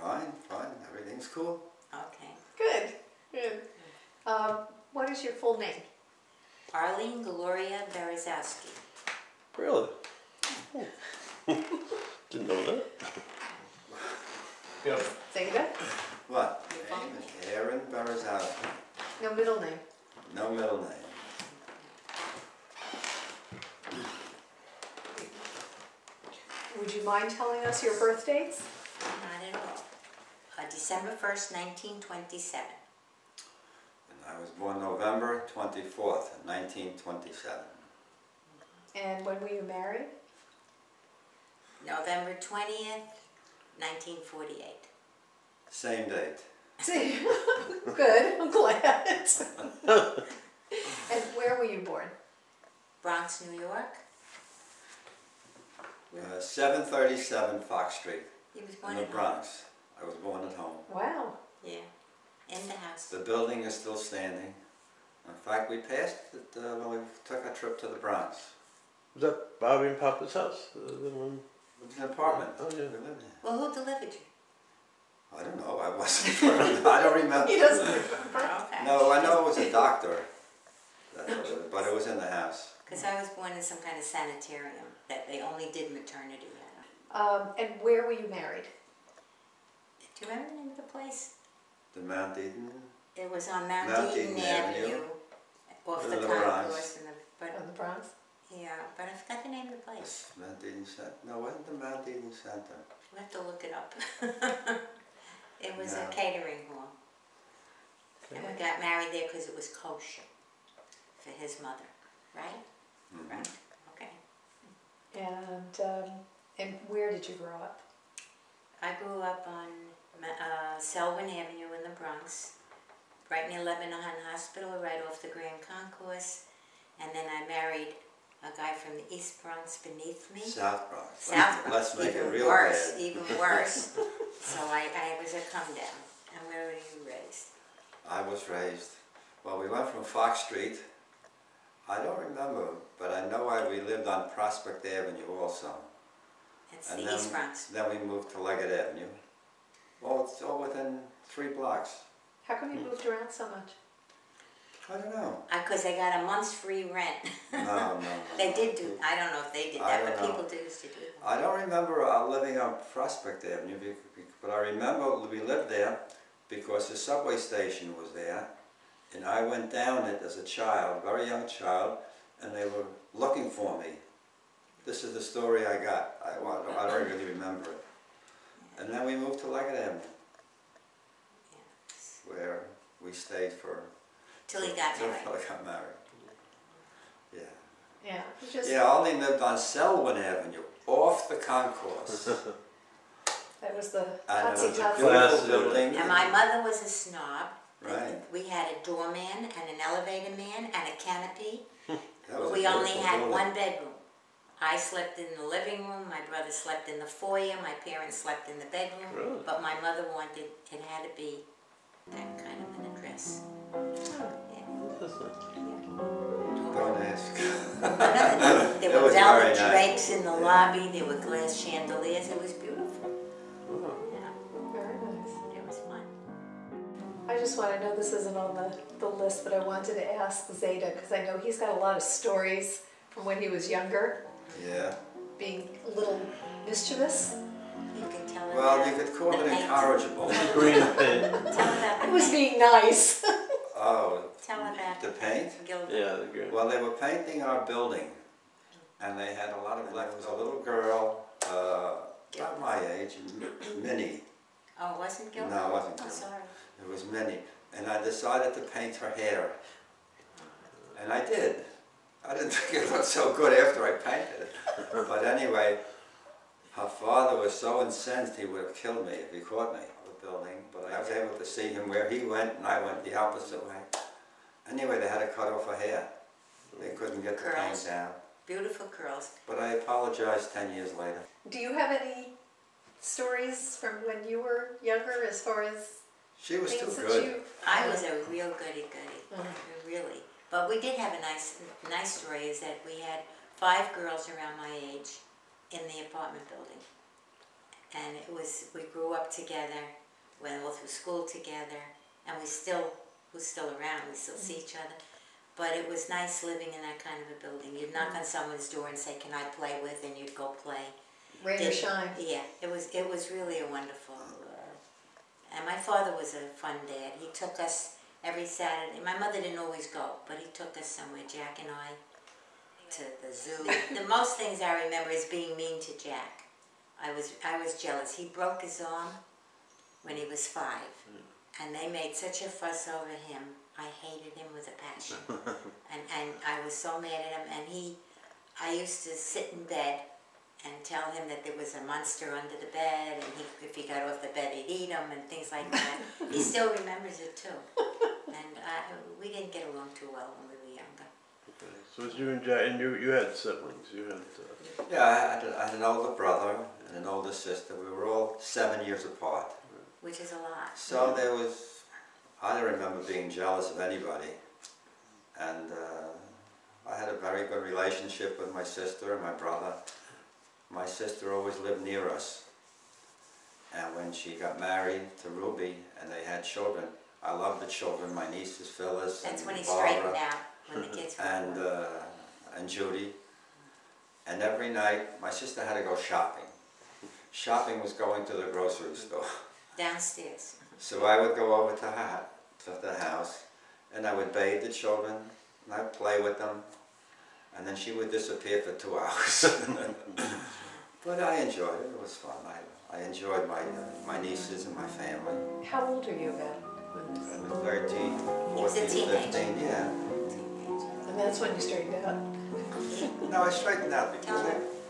Fine, fine. Everything's cool. Okay. Good, good. What is your full name? Arline Gloria Berezowsky. Really? Didn't know that. Yep. Say it again. What? Your phone Name is Aaron Berezowsky. No middle name. No middle name. Would you mind telling us your birth dates? Not at all. December 1st, 1927. And I was born November 24th, 1927. And when were you married? November 20th, 1948. Same date. Good, I'm glad. And where were you born? Bronx, New York. 737 Fox Street He was born in the at home. Bronx. I was born at home. Wow. Yeah, in the house. The building is still standing. In fact, we passed it when we took our trip to the Bronx. Was that Bobby and Papa's house? The one? It was an apartment. Oh, yeah. We lived in. Well, who delivered you? I don't know. I wasn't. I don't remember. He doesn't remember. Okay. No, I know it was a doctor, but it was in the house. Because I was born in some kind of sanitarium that they only did maternity at. And where were you married? Do you remember the name of the place? The Mount Eden. It was on Mount Mount Eden Eden Avenue, Avenue. off In the the concourse. Bronx. In the Bronx? But I forgot the name of the place. Mount Eden Center. No, it wasn't the Mount Eden Center. We'll have to look it up. It was No. a catering hall. And we got married there because it was kosher for his mother, right? Mhm. Right, okay. And where did you grow up? I grew up on Selwyn Avenue in the Bronx, right near Lebanon Hospital, right off the Grand Concourse. And then I married a guy from the East Bronx beneath me. South Bronx. South Bronx, Let's make it even real worse, bad. even worse. So I was a come down. And where were you raised? I was raised. Well, we went from Fox Street. I don't remember, but I know we lived on Prospect Avenue also. It's And the East Bronx. Then we moved to Leggett Avenue. Well, it's all within 3 blocks. How come you moved around so much? I don't know. Because they got a month's free rent. No. They did do, I don't know if they did I that, don't but know. people used to do that. I don't remember living on Prospect Avenue, but I remember we lived there because the subway station was there, and I went down it as a child, very young child, and they were looking for me. This is the story I got. I don't really remember it. And then we moved to Leggett Avenue, Yes. where we stayed for... Till he got married. Till I got married. Yeah. Yeah. Just, Yeah, I only lived on Selwyn Avenue, off the concourse. That was the And it Hotsy was a Totsy. beautiful building. And my mother was a snob. Right. We had a doorman and an elevator man and a canopy. That was a We only beautiful had building. one bedroom. I slept in the living room, my brother slept in the foyer, my parents slept in the bedroom. Really? But my mother wanted, it had to be that kind of an address. Yeah. Don't ask. There It were was velvet very nice. drapes in the lobby, there were glass chandeliers, it was beautiful. Oh. Yeah, Very nice. it was fun. I just want to know, this isn't on the list, but I wanted to ask Zeta, because I know he's got a lot of stories from when he was younger, Yeah. being a little mischievous. You can tell her Well, about you could call the it paint. incorrigible. Green paint. Tell her about I the was paint. being nice. Oh, Tell her about the paint? Gilbert. Yeah, the green. Well, they were painting our building, and they had a lot of, like, it was a little girl, about my age, Minnie. Oh, it wasn't Gilbert? No, it wasn't Oh, Gilbert. sorry. It was Minnie, and I decided to paint her hair, and I did. I didn't think it looked so good after I painted it, but anyway, her father was so incensed he would have killed me if he caught me on the building, but I was able to see him where he went, and I went the opposite way. Anyway, they had to cut off her hair. They couldn't get the paint Curls. down. Beautiful curls. But I apologized 10 years later. Do you have any stories from when you were younger as far as She was too things that good. you... I was a real goody-goody, Mhm. really. But we did have a nice story, is that we had 5 girls around my age in the apartment building. and we grew up together, went all through school together, and we're still around, we still see each other. But it was nice living in that kind of a building. You'd knock on someone's door and say, "Can I play with?" and you'd go play. Rain or shine. Yeah, it was really a wonderful. And my father was a fun dad. He took us every Saturday. My mother didn't always go, but he took us somewhere, Jack and I, to the zoo. The most things I remember is being mean to Jack. I was jealous. He broke his arm when he was 5, and they made such a fuss over him. I hated him with a passion, and I was so mad at him. And I used to sit in bed and tell him that there was a monster under the bed, and if he got off the bed, he'd eat him, and things like that. He still remembers it too. And we didn't get along too well when we were younger. Okay. So it was you and Jack, and you had siblings. You had. Yeah, I had an older brother and an older sister. We were all 7 years apart. Which is a lot. So I don't remember being jealous of anybody. And I had a very good relationship with my sister and my brother. My sister always lived near us. And when she got married to Ruby and they had children, I loved the children, my nieces Phyllis That's and when he Barbara straightened out, when the kids were and Judy. And every night my sister had to go shopping. Shopping was going to the grocery store. downstairs. So I would go over to the house and I would bathe the children and I'd play with them. And then she would disappear for 2 hours. But I enjoyed it. It was fun. I enjoyed my nieces and my family. How old are you about? 13, He was a 14, teenager. 15, yeah. And that's when you straightened out. No, I straightened out because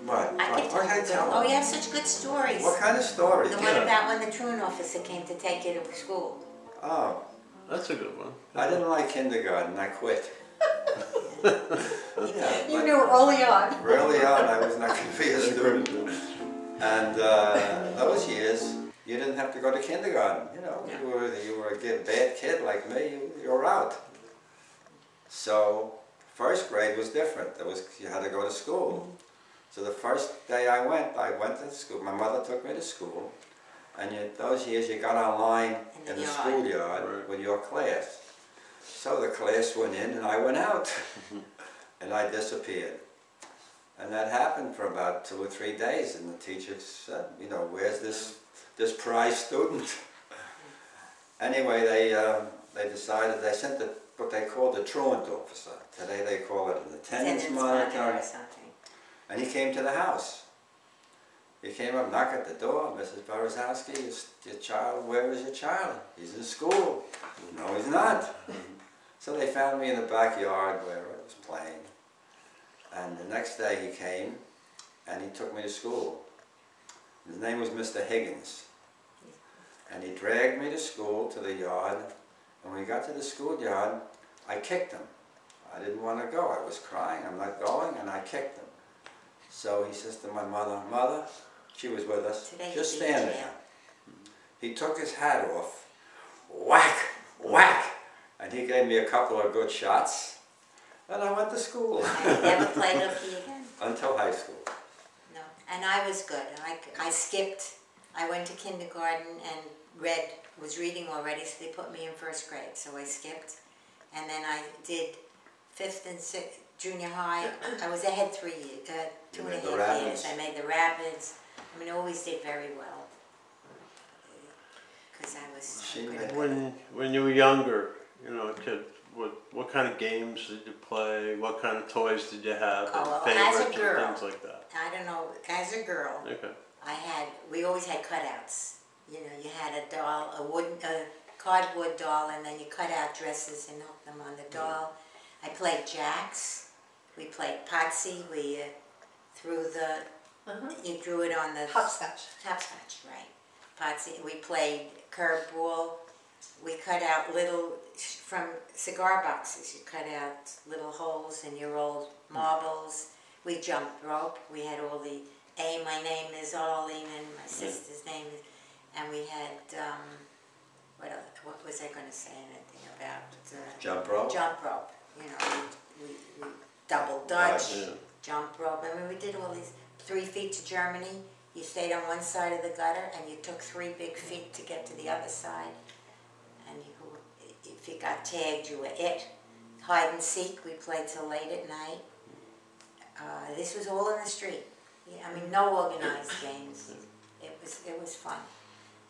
what? I could What can I tell Oh, them? you have such good stories. What kind of story? The one about when the truant officer came to take you to school. Oh, That's a good one. I didn't like kindergarten. I quit. Yeah, You but knew early on. early on I was not going to be a student. And those years, you didn't have to go to kindergarten. You know, you were a bad kid like me, you were out. So first grade was different. You had to go to school. So the first day I went to school. My mother took me to school. And those years you got online in the schoolyard with your class. So the class went in and I went out. And I disappeared. And that happened for about 2 or 3 days. And the teacher said, you know, where's this prize student? Anyway, they decided, they sent what they called the truant officer. Today they call it an attendance monitor. Or something. And he came to the house. He came up, knocked at the door. Mrs. Berezowsky, your child, where is your child? He's in school. No, he's not. So they found me in the backyard where I was playing. And the next day he came and he took me to school. His name was Mr. Higgins. And he dragged me to school, to the yard. And when we got to the schoolyard, I kicked him. I didn't want to go. I was crying, I'm not going, and I kicked him. So he says to my mother, Mother, she was with us, Today just he'd be in stand there. jail. He took his hat off, whack, whack, and he gave me a couple of good shots, and I went to school. And you never played hooky again? Until high school. No. And I was good. I skipped. I went to kindergarten and was reading already, so they put me in first grade. So I skipped. And then I did 5th and 6th, junior high. I was ahead 2.5 years. I made the Rapids. I mean, I always did very well. Because I was pretty good. When you were younger, you know, kid, what kind of games did you play? What kind of toys did you have? Oh, well, favorites as a girl, and things like that. I don't know, as a girl, Okay. we always had cutouts. You know, you had a doll, a cardboard doll, and then you cut out dresses and hooked them on the doll. I played jacks. We played Potsy. We threw you drew it on the... Hopscotch. Hopscotch, right. Potsy. We played curveball. We cut out from cigar boxes, you cut out little holes in your old marbles. We jumped rope. We had all the my name is Arline and my sister's name is... And we had, what was I going to say anything about? Jump rope? Jump rope. You know, we double dutch, jump rope. I mean, we did all these 3 feet to Germany. You stayed on one side of the gutter and you took 3 big feet to get to the other side. And if you got tagged, you were it. Hide and seek, we played till late at night. This was all in the street. I mean, no organized games. It was fun.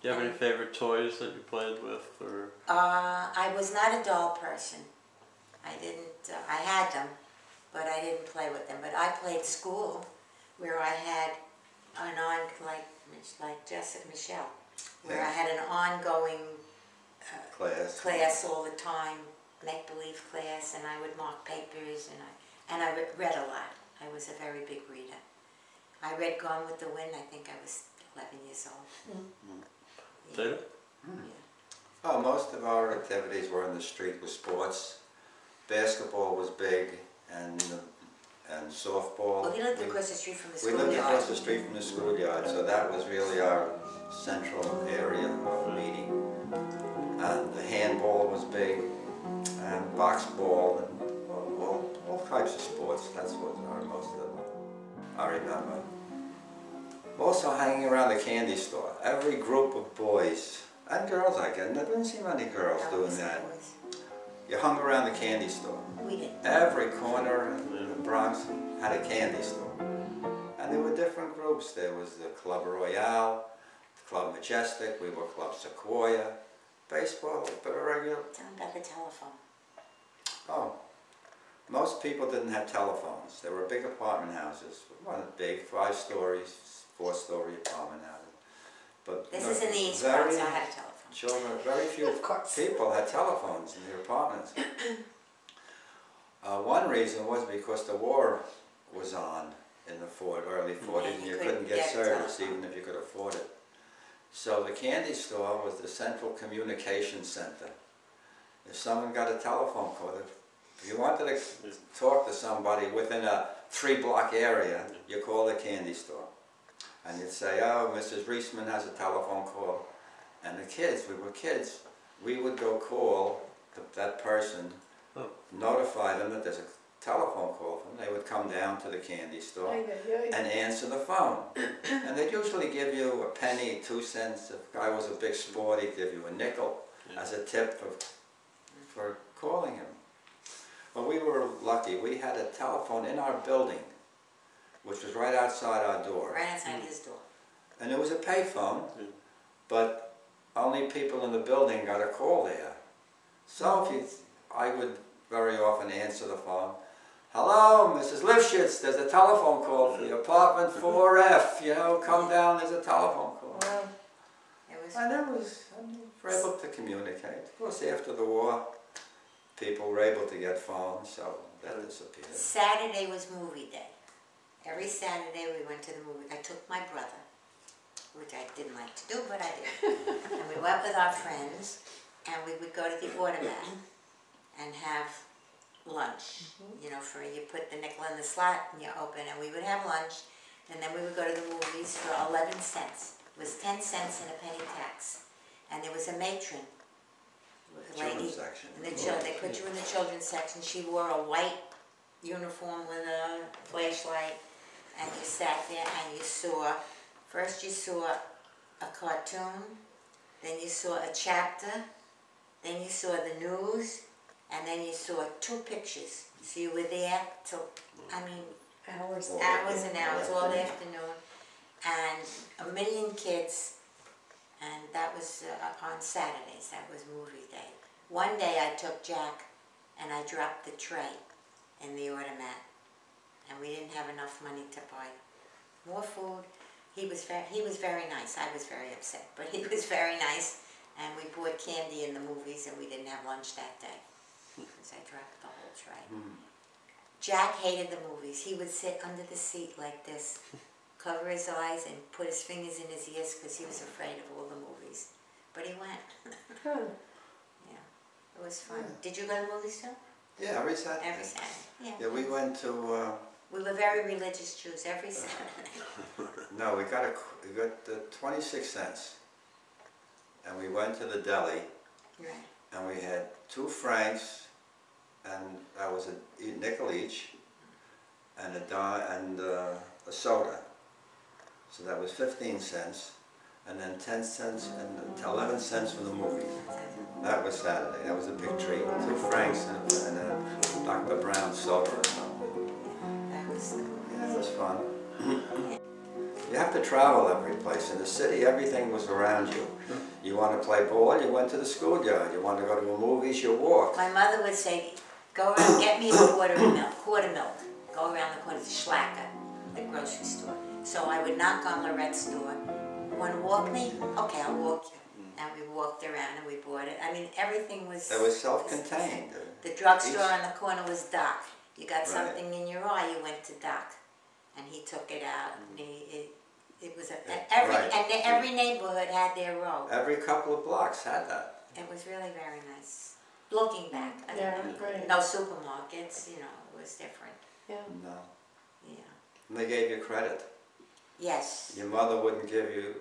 Do you have any favorite toys that you played with, or? I was not a doll person. I didn't. I had them, but I didn't play with them. But I played school, where I had an like Jessica Michelle, where I had an ongoing class all the time, make-believe class, and I would mark papers, and I read a lot. I was a very big reader. I read Gone with the Wind. I think I was 11 years old. Did Oh, most of our activities were in the street with sports. Basketball was big, and softball. Well, he lived across the street from the We schoolyard. lived across the street from the schoolyard, so that was really our central area of meeting. And the handball was big, and box ball, and all types of sports. That's what most of them I remember. Also hanging around the candy store. Every group of boys, and girls I guess, I didn't see many girls doing that. You hung around the candy store. We did. Every corner in the Bronx had a candy store. And there were different groups. There was the Club Royale, Club Majestic, we were Club Sequoia, baseball, but a regular... Tell them about the telephone. Oh, most people didn't have telephones. There were big apartment houses. One big, 5 stories, 4-story apartment houses. But This is in the East Bronx, I had a telephone. Children, very few people had telephones in their apartments. One reason was because the war was on in the early 40s, and you couldn't get service even if you could afford it. So the candy store was the central communication center. If someone got a telephone call, if you wanted to talk to somebody within a 3-block area, you call the candy store. And you'd say, oh, Mrs. Reisman has a telephone call. And the kids, we were kids, we would go call that person, notify them that there's a telephone call from them. They would come down to the candy store and answer the phone. And they'd usually give you a penny, 2 cents. If a guy was a big sport, he'd give you a nickel as a tip for calling him. Well, we were lucky. We had a telephone in our building, which was right outside our door. Right outside his door. And it was a payphone, but only people in the building got a call there. So I would very often answer the phone. Hello, Mrs. Lifshitz, there's a telephone call for your apartment 4F. You know, come down, there's a telephone call. Wow. It was And we were able to communicate. Of course, after the war, people were able to get phones, so that disappeared. Saturday was movie day. Every Saturday we went to the movie. I took my brother, which I didn't like to do, but I did. And we went with our friends, and we would go to the automat and have lunch. You know, you put the nickel in the slot and you open, and we would have lunch, and then we would go to the movies for 11 cents. It was 10 cents and a penny tax. And there was a matron, a lady, Section. in the they put you in the children's section. She wore a white uniform with a flashlight, and you sat there and you saw, first you saw a cartoon, then you saw a chapter, then you saw the news, and then you saw 2 pictures. So you were there till, hours and hours, all afternoon, and a million kids, and that was on Saturdays, that was movie day. One day I took Jack and I dropped the tray in the automat, and we didn't have enough money to buy more food. He was very nice. I was very upset, but he was very nice, and we bought candy in the movies, and we didn't have lunch that day because I dropped the whole tray. Jack hated the movies. He would sit under the seat like this, cover his eyes, and put his fingers in his ears because he was afraid of all the movies. But he went. Yeah, it was fun. Did you go to movies too? Yeah, every Saturday. Every Saturday. Yeah. Yeah, we went to. We were very religious Jews every Saturday. No, we got 26 cents, and we went to the deli, Right. and we had 2 francs, and that was a nickel each, and a soda. So that was 15 cents, and then 10 cents and 11 cents for the movie. That was Saturday. That was a big treat. 2 francs and a Dr. Brown soda or something. Yeah, it was fun. You have to travel every place. In the city, everything was around you. You want to play ball, you went to the schoolyard. You want to go to the movies, you walked. My mother would say, go around, get me a quarter milk. Go around the corner to Schlacker, the grocery store. So I would knock on Lorette's door. You want to walk me? Okay, I'll walk you. And we walked around and we bought it. I mean, everything was... It was self-contained. The drugstore on the corner was Doc. You got Right. something in your eye, you went to Doc. And he took it out. And it was every neighborhood had their row. Every couple of blocks had that. It was really very nice. Looking back, I Yeah, mean, right. no supermarkets, you know, it was different. Yeah. No. Yeah. And they gave you credit. Yes. Your mother wouldn't give you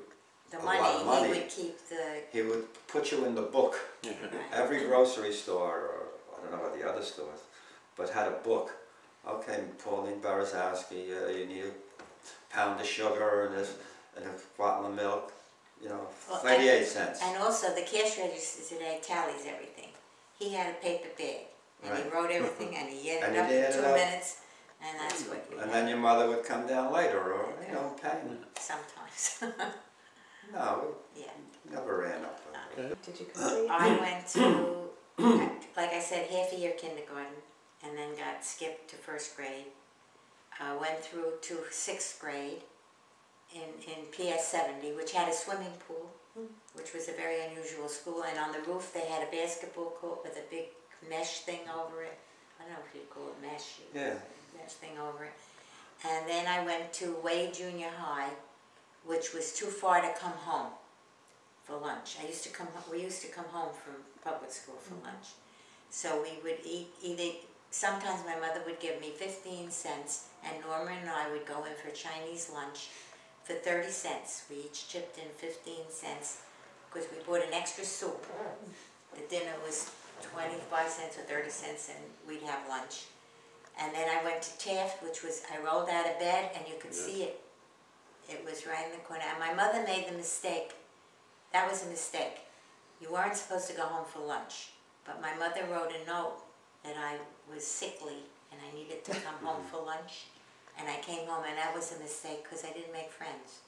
The a lot of money. he would keep the... He would put you in the book. Right. Every grocery store, or I don't know about the other stores, but had a book. Okay, Pauline Berezowsky, you need a pound of sugar and a bottle of milk, you know, Well, 38 cents. And also the cash register today tallies everything. He had a paper bag, and he Right. wrote everything, and he And added he up added in 2 up. minutes, and that's what you And then your mother would come down later, or, you know, pay. sometimes. No, Yeah. we never ran up. Did you complete? I went to, like I said, half a year kindergarten, and then got skipped to 1st grade. Went through to 6th grade in PS 70, which had a swimming pool, which was a very unusual school, and on the roof they had a basketball court with a big mesh thing over it. I don't know if you'd call it mesh. Yeah. Mesh thing over it. And then I went to Wade Junior High, which was too far to come home for lunch. We used to come home from public school for lunch. So we would eat either, sometimes my mother would give me 15 cents, and Norma and I would go in for Chinese lunch for 30 cents. We each chipped in 15 cents because we bought an extra soup. The dinner was 25 cents or 30 cents, and we'd have lunch. And then I went to Taft, which was, I rolled out of bed and you could see it. It was right in the corner. And my mother made the mistake. That was a mistake. You weren't supposed to go home for lunch. But my mother wrote a note that I was sickly and I needed to come home for lunch. And I came home, and that was a mistake because I didn't make friends.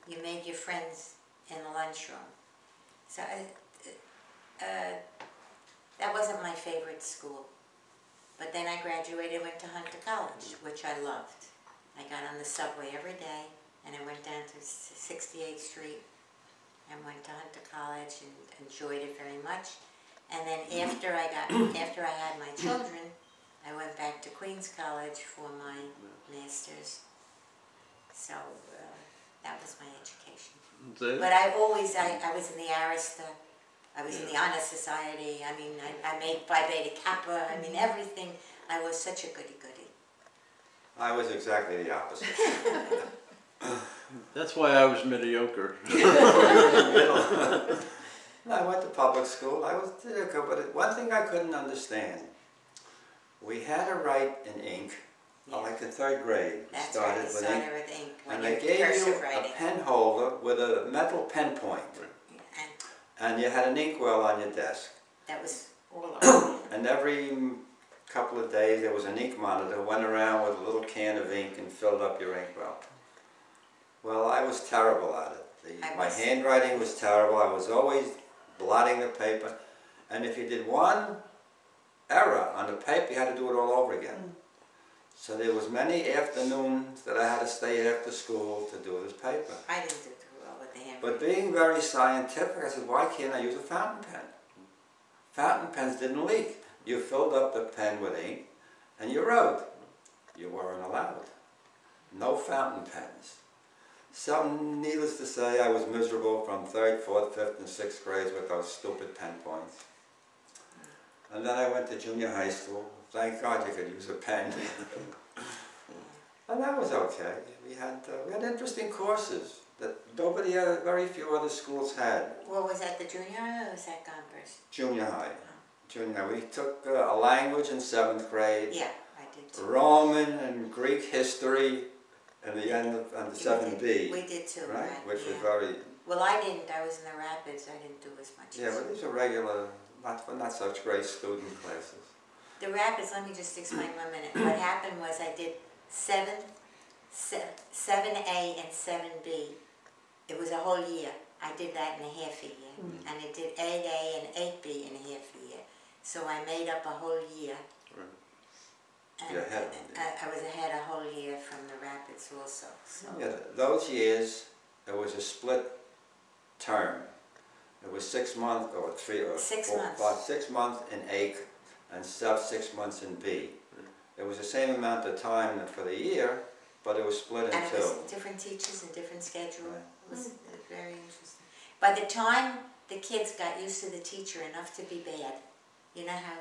You made your friends in the lunchroom. So that wasn't my favorite school. But then I graduated and went to Hunter College, which I loved. I got on the subway every day, and I went down to 68th Street and went to Hunter College and enjoyed it very much. And then after I had my children, I went back to Queens College for my master's. So that was my education. But I was in the Arista. I was in the Honor Society. I mean, I made Phi Beta Kappa. I mean, everything. I was such a goody-goody. I was exactly the opposite. That's why I was mediocre. I went to public school. I was good, but one thing I couldn't understand, we had to write in ink, like in 3rd grade. That's right, we started with ink. When And they you're gave you cursive a writing. pen holder with a metal pen point. And you had an inkwell on your desk. That was all over. And every couple of days there was an ink monitor, went around with a little can of ink and filled up your inkwell. Well, I was terrible at it. My handwriting was terrible. I was always blotting the paper. And if you did one error on the paper, you had to do it all over again. So there was many afternoons that I had to stay after school to do this paper. I didn't do too well with the handwriting. But being very scientific, I said, why can't I use a fountain pen? Fountain pens didn't leak. You filled up the pen with ink and you wrote. You weren't allowed. No fountain pens. So needless to say, I was miserable from 3rd, 4th, 5th, and 6th grades with those stupid pen points. And then I went to junior high school. Thank God you could use a pen. And that was okay. We had interesting courses that very few other schools had. What was that, the junior high or was that Gompers? Junior high. Junior high. We took a language in 7th grade. Yeah, I did too. Roman and Greek history in the end of on the 7B, We did too, right? right? Which was yeah. very, Well, I didn't. I was in the Rapids. I didn't do as much. yeah, but these are regular, not such great student classes. The Rapids, let me just explain 1 minute. What happened was I did 7A and 7B. It was a whole year. I did that in a half a year. And I did 8A and 8B in a half a year. So I made up a whole year. Right. And You're ahead. I was ahead a whole year from the Rapids also. So. Yeah, those years, it was a split term. It was 6 months or 3 or 6 4, months. about 6 months in A and 6 months in B. It was the same amount of time for the year, but it was split in And it two. was different teachers and different schedule. Right. It was very interesting. By the time the kids got used to the teacher enough to be bad, you know how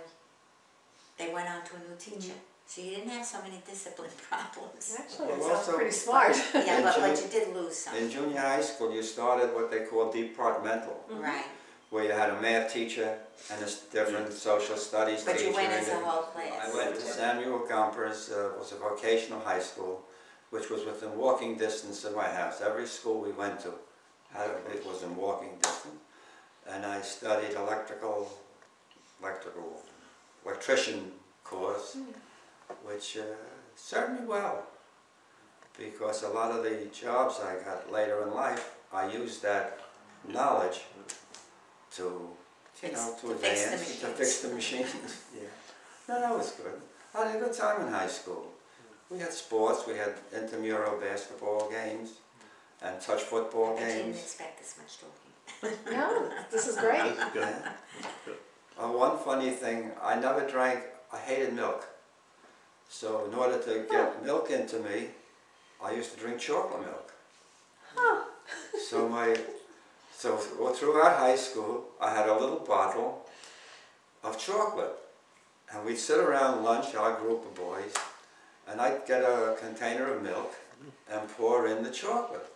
they went on to a new teacher. So you didn't have so many discipline problems. Actually, Well, it sounds also- pretty smart. Yeah, but Junior- you did lose some. In junior high school, you started what they call departmental, Right. where you had a math teacher and a different social studies But teacher. you went and as a then- whole class. I went to Samuel Gumper's, was a vocational high school, which was within walking distance of my house. Every school we went to, it was in walking distance. And I studied electrician course, which served me well. Because a lot of the jobs I got later in life, I used that knowledge to, to fix the machines. Yeah. No, that was good. I had a good time in high school. We had sports, we had intramural basketball games and touch football I didn't games. expect this much talking. No, this is great. That's good. Yeah. One funny thing, I never drank, I hated milk. So in order to get milk into me, I used to drink chocolate milk. Huh. So throughout high school, I had a little bottle of chocolate. And we'd sit around lunch, our group of boys, and I'd get a container of milk and pour in the chocolate.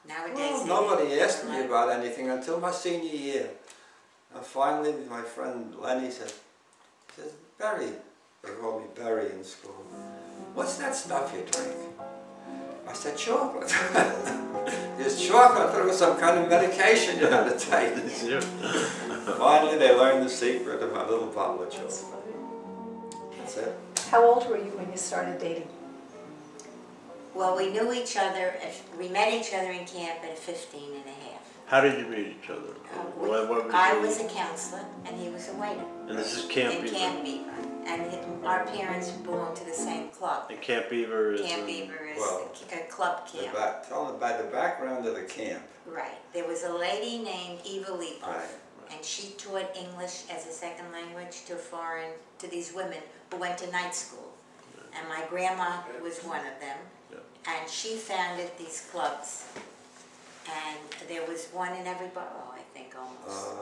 Nowadays, Well, they nobody didn't asked me like- about anything until my senior year. And finally, my friend Lenny says, Barry, they call me Barry in school, what's that stuff you drink? I said, chocolate. It's chocolate. I thought it was some kind of medication you had to take. Yeah. Finally, they learned the secret of my little bottle of That's chocolate. funny. That's it. How old were you when you started dating? Well, we knew each other, we met each other in camp at 15 and a half. How did you meet each other? I was a counselor and he was a waiter. And this is Camp in Beaver. Camp Beaver. And our parents belonged to the same club. And Camp Beaver is Camp Beaver is well, a club camp. Tell them about the background of the camp. Right. There was a lady named Eva Leapoff. Right. And she taught English as a second language to these women who went to night school. And my grandma was one of them. And she founded these clubs. And there was one in every borough, I think, almost.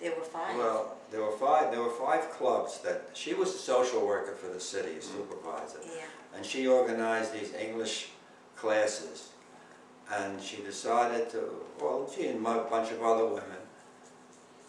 There were 5. Well, there were 5 clubs that she was the social worker for the city, a supervisor. Yeah. And she organized these English classes. And she decided to, well, she and a bunch of other women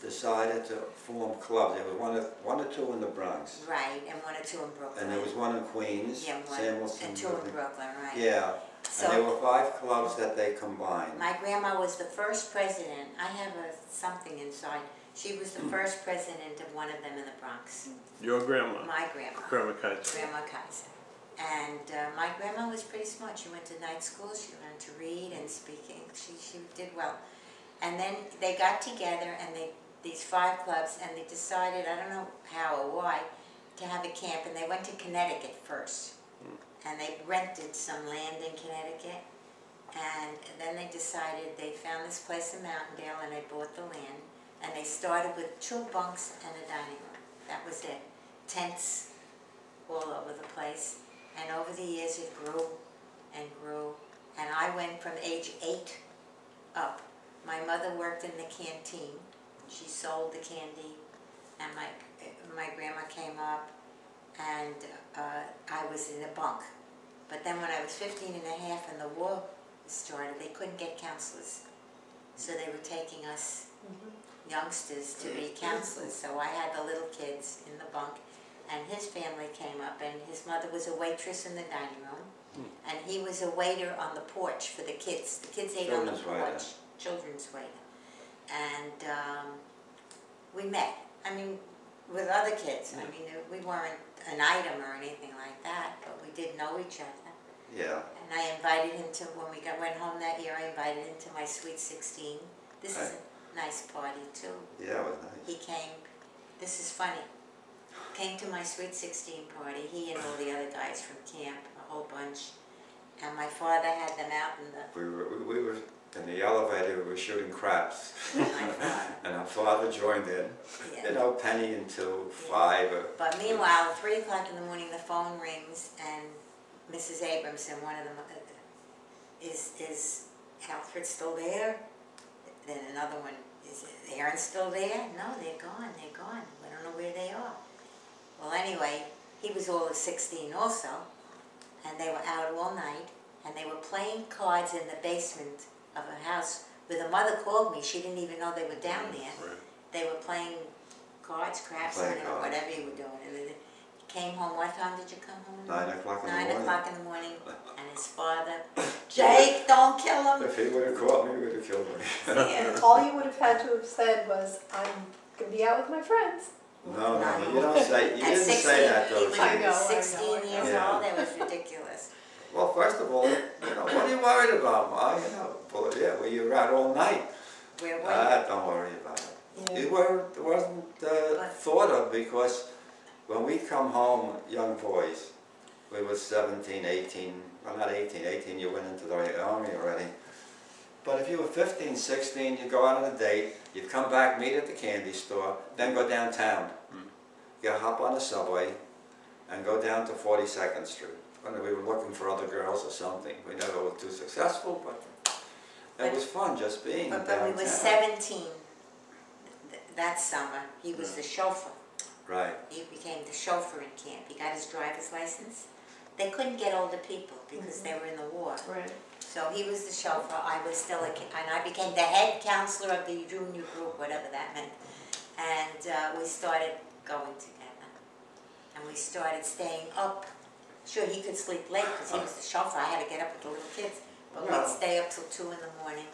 decided to form clubs. There was one or two in the Bronx. Right, and 1 or 2 in Brooklyn. And there was one in Queens. Yeah, Samuelson, and 2 in Brooklyn, right. Yeah. So, and there were 5 clubs that they combined. my grandma was the first president. I have something inside. She was the first president of one of them in the Bronx. your grandma, My grandma. Grandma Kaiser. Grandma Kaiser. And my grandma was pretty smart. She went to night school. She learned to read and speak English. She did well. And then they got together, and these 5 clubs, and they decided, I don't know how or why, to have a camp. And they went to Connecticut first. And they rented some land in Connecticut. And then they decided, they found this place in Mountaindale, and they bought the land. And they started with 2 bunks and a dining room. That was it. Tents all over the place. And over the years it grew and grew. And I went from age 8 up. My mother worked in the canteen. She sold the candy. And my grandma came up, and I was in a bunk. But then when I was 15 and a half and the war started, they couldn't get counselors. So they were taking us youngsters to be counselors. So I had the little kids in the bunk, and his family came up, and his mother was a waitress in the dining room, And he was a waiter on the porch for the kids. The kids ate on the Children's waiter. porch. Children's waiter. And we met. I mean, with other kids. I mean, we weren't an item or anything like that, but we did know each other. Yeah. And I invited him to, when we went home that year, I invited him to my Sweet 16. This is a nice party too. Yeah, it was nice. He came, this is funny, came to my Sweet 16 party, he and all the other guys from camp, a whole bunch. And my father had them out in the... We were in the elevator, we were shooting craps. And our father joined in. Yeah. You know, penny until 5. But meanwhile, 3 o'clock in the morning, the phone rings, and Mrs. Abramson, one of them, is Alfred still there? Then another one, is Aaron still there? No, they're gone. We don't know where they are. Well, anyway, he was all of 16 also, and they were out all night, and they were playing cards in the basement of a house where the mother called me. She didn't even know they were down there. Right. They were playing cards, craps, Playing or cards. whatever you were doing. And he came home. What time did you come home? 9 o'clock in the 9 morning. o'clock in the morning. And his father, Jake, don't kill him. If he would have caught me, he would have killed me. Yeah. All you would have had to have said was, I'm going to be out with my friends. No, you don't say, you At didn't 16, say that he those was I days. know. 16 years Yeah. old. That was ridiculous. Well, first of all, you know, what are you worried about, Ma? You know, well, yeah, well, you were out all night. Where were you? Don't worry about it. Yeah. It wasn't thought of, because when we come home, young boys, we were 17, 18, well not 18, 18 you went into the army already. But if you were 15, 16, you'd go out on a date, you'd come back, meet at the candy store, then go downtown. You'd hop on the subway and go down to 42nd Street. When we were looking for other girls or something. We never were too successful, but it was fun just being But downtown. when we were 17, that summer, he was the chauffeur. Right. He became the chauffeur in camp. He got his driver's license. They couldn't get older people because they were in the war. Right. So he was the chauffeur, I was still and I became the head counselor of the junior group, whatever that meant. And we started going together. And we started staying up. Sure, he could sleep late because he was the chauffeur. I had to get up with the little kids. But Yeah. we'd stay up till 2 in the morning.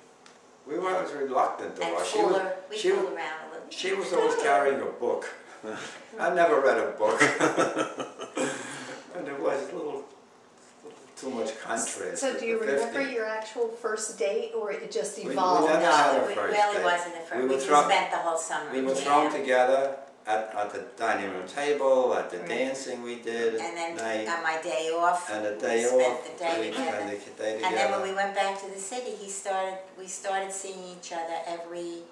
We were always reluctant to And watch. fool around a little. She was always carrying a book. I never read a book. And there was a little too much contrast. So with do you the remember 50. your actual first date, or it just We evolved? never had No, our it first really date. wasn't a first. We We were thrown- spent the whole summer We in were camp. thrown together at the dining room table, at the Right. dancing we did at And then night, on my day off, and the we day spent off, the day we together. spent the day And then when we together. went back to the city, we started seeing each other every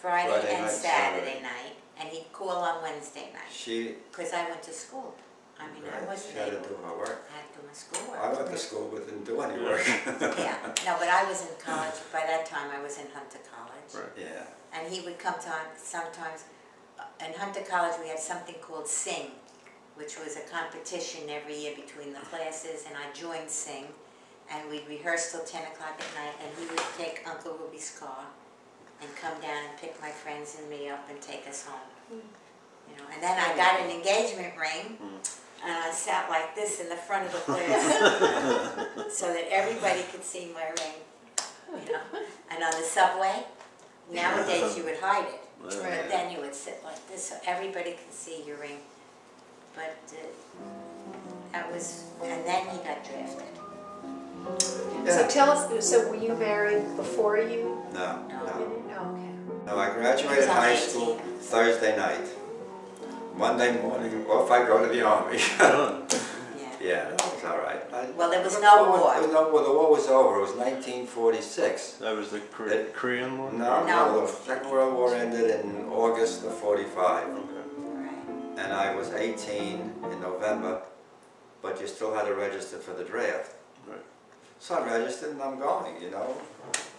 Friday Friday and night, Saturday Saturday. night, and he'd call on Wednesday night, She, because I went to school. I mean, I wasn't she had to able, do her work. I had to do my schoolwork. I went to school but didn't do any work. Yeah, no, but I was in college, by that time I was in Hunter College. Right. Yeah. And he would come to, sometimes, in Hunter College we had something called Sing, which was a competition every year between the classes, and I joined Sing, and we'd rehearse till 10 o'clock at night, and he would take Uncle Ruby's car and come down and pick my friends and me up and take us home. You know, and then I got an engagement ring, and I sat like this in the front of the class so that everybody could see my ring, you know. And on the subway, nowadays you would hide it. But Right. then you would sit like this so everybody could see your ring. But that was, and then he got drafted. So Yeah. tell us, so were you married before you? No, No. no. Oh, okay. No, I graduated He was on high 18. school Thursday night. Monday morning, off I go to the army. Done. Yeah. Yeah, that was all right. Well, there was no war. There was no war. The war was over. It was 1946. That was the Korean one? No, No. the Second World War ended in August of 45. Okay. Right. And I was 18 in November, but you still had to register for the draft. Right. So I registered and I'm going, you know.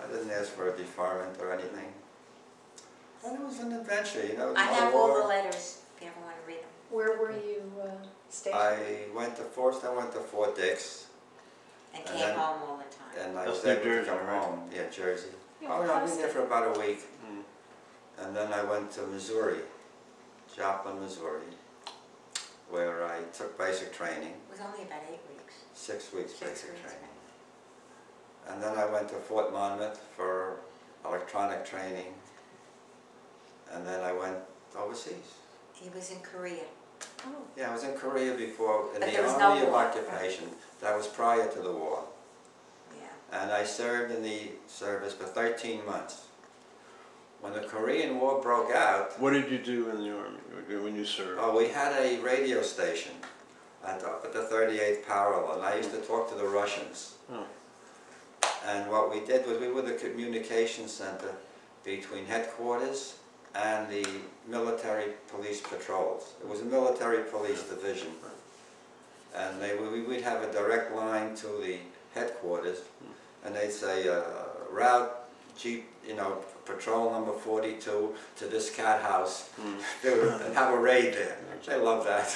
I didn't ask for a deferment or anything. And it was an adventure, you know. I no have all war. the letters, if you ever want to read them. Where were you stationed? I went to Fort Dix, And And came then- home all the time. and I That's was able New to Jersey, come right? home. Yeah, Jersey. Yeah, Oh, no, I've been there for about a week. Mm. And then I went to Missouri, Joplin, Missouri. where I took basic training. It was only about 8 weeks. 6 weeks 6 basic weeks. training. And then I went to Fort Monmouth for electronic training. And then I went overseas. He was in Korea. Oh, Yeah, I was in Korea before, in But the there was Army no of war. Occupation. That was prior to the war. Yeah. And I served in the service for 13 months. When the Korean War broke out, What did you do in the Army when you served? we had a radio station at the 38th parallel, and I used to talk to the Russians. Oh. And what we did was we were the communication center between headquarters and the military police patrols. It was a military police division. And we'd have a direct line to the headquarters, and they'd say, route Jeep, patrol number 42 to this cat house. They would have a raid there. They loved that.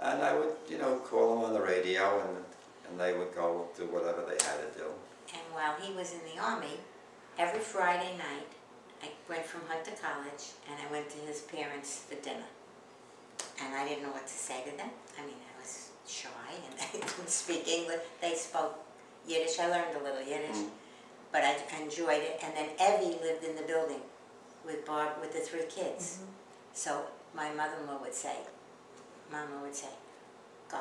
And I would, call them on the radio, and they would go do whatever they had to do. And while he was in the Army, every Friday night, I went from Hunter College and I went to his parents for dinner. And I didn't know what to say to them. I mean, I was shy and I didn't speak English. They spoke Yiddish. I learned a little Yiddish, but I enjoyed it. And then Evie lived in the building with Barb, with the 3 kids. So my mother-in-law would say, Mama would say, go,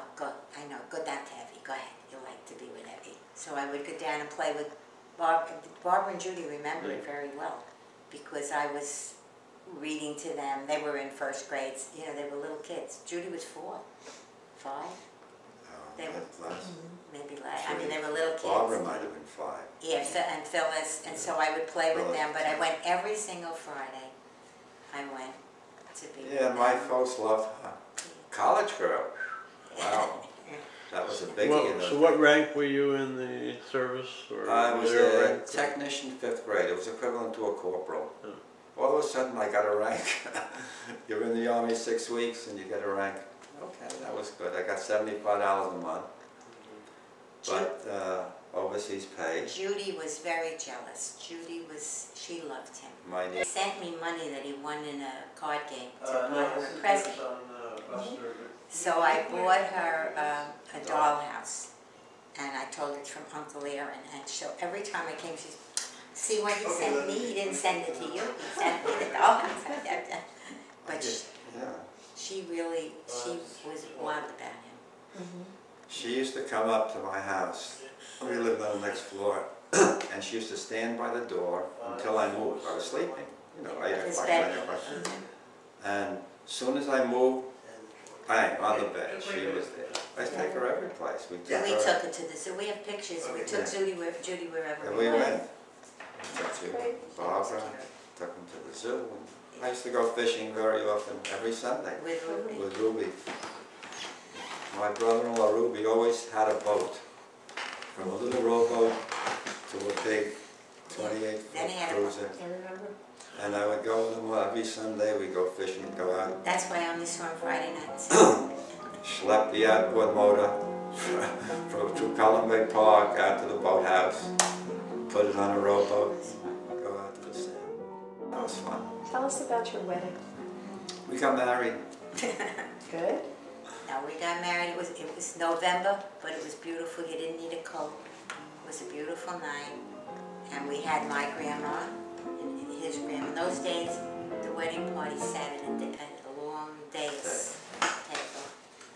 I know, go down to Evie, go ahead, you like to be with Evie. So I would go down and play with Barbara and Judy remember it very well, because I was reading to them. They were in first grades, they were little kids. Judy was 4, 5. They were Less. maybe less. I mean, they were little kids. Barbara might have been 5. Yeah, and Phyllis, and so I would play with them, but I went every single Friday. I went to be with Yeah, them. my folks loved her. College girl. Wow. That was a biggie in those So what days. rank were you in the service? Or I was there a rank? technician 5th grade. It was equivalent to a corporal. Oh. All of a sudden I got a rank. You're in the Army 6 weeks and you get a rank. Okay, that was good. I got $75 a month. But overseas pay. Judy was very jealous. She loved him. My He niece. sent me money that he won in a card game to buy her a present. So I bought her a dollhouse, and I told her it's from Uncle Aaron. And so every time I came, she's, see what he sent me? He didn't send it to you. He sent me the dollhouse. But she was wild about him. She used to come up to my house. We lived on the next floor. And she used to stand by the door until I moved. I was sleeping, 8 His o'clock, bed. 9 o'clock. And as soon as I moved, bang, on the bed, she was there. I used to take her every place. We We took took her to the zoo. We have pictures. We took Judy wherever and we we went. went. Took to Barbara, took him to the zoo. And I used to go fishing very often, every Sunday, With Ruby. with Ruby. My brother-in-law Ruby always had a boat, from a little rowboat to a big Then he had 28-foot a cruiser. I remember. And I would go with him every Sunday. We'd go fishing, go out, That's why I only saw him Friday nights. schlep the outboard motor to Cullen Bay Park, out to the boathouse, put it on a rowboat, go out to the sand. That was fun. Tell us about your wedding. We got married. Good? No, we got married. It was November, but it was beautiful. You didn't need a coat. It was a beautiful night, and we had my grandma and his grandma. In those days, the wedding party sat at a long dais table,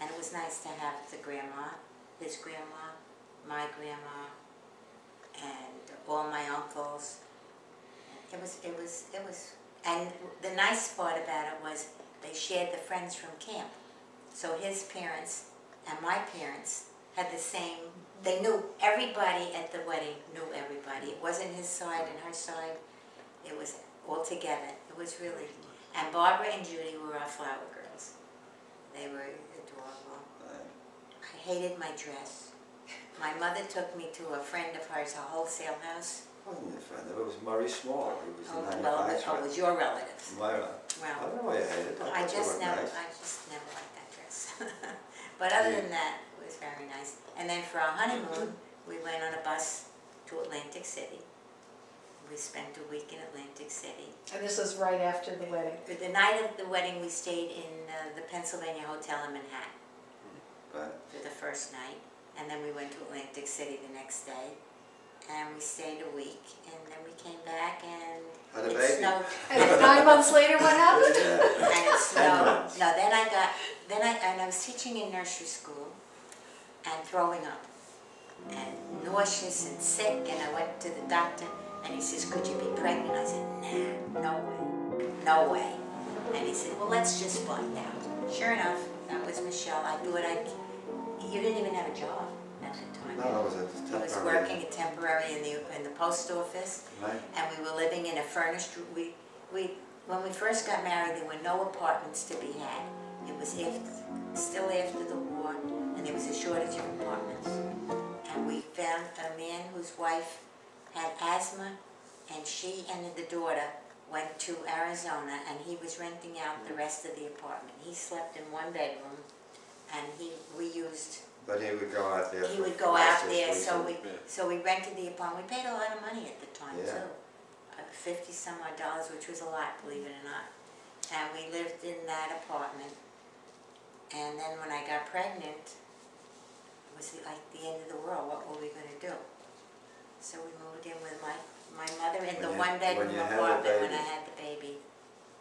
and it was nice to have the grandma, his grandma, my grandma, and all my uncles. It was, and the nice part about it was they shared the friends from camp. So his parents and my parents had the same, they knew everybody at the wedding, knew everybody. It wasn't his side and her side, it was all together. It was really, and Barbara and Judy were our flower girls. They were adorable. I hated my dress. My mother took me to a friend of hers, a wholesale house. Wasn't your friend? It was Murray Small. He was Oh, the well, manufacturer. it was your relatives. I Well, don't know why you hated it. I thought it just looked never, nice. I just never liked that dress. But other than that, it was very nice. And then for our honeymoon, we went on a bus to Atlantic City. we spent a week in Atlantic City. And this was right after the wedding. For the night of the wedding, we stayed in the Pennsylvania Hotel in Manhattan Right. for the first night, and then we went to Atlantic City the next day, and we stayed a week, and then we came back and Had a it baby. snowed. And then 9 months later, what happened? Yeah. And it 10 snowed. months. No, and I was teaching in nursery school and throwing up and nauseous and sick, and I went to the doctor and he says, could you be pregnant? I said, nah, no way, no way. And he said, well, let's just find out. Sure enough, that was Michelle. You didn't even have a job at the time. No, it was a I was temporary. working at temporary in the post office. Right. And we were living in a furnished, when we first got married, there were no apartments to be had. It was still after the war, and there was a shortage of apartments. And we found a man whose wife had asthma, and she and the daughter went to Arizona, and he was renting out the rest of the apartment. He slept in one bedroom, and we used. But he would go out there. He would for go 5, out 6 there, weeks. so we rented the apartment. We paid a lot of money at the time Yeah. too, $50 some odd, which was a lot, believe it or not. And we lived in that apartment. And then when I got pregnant, it was like the end of the world. What were we going to do? So we moved in with my mother in the one-bedroom apartment when I had the baby.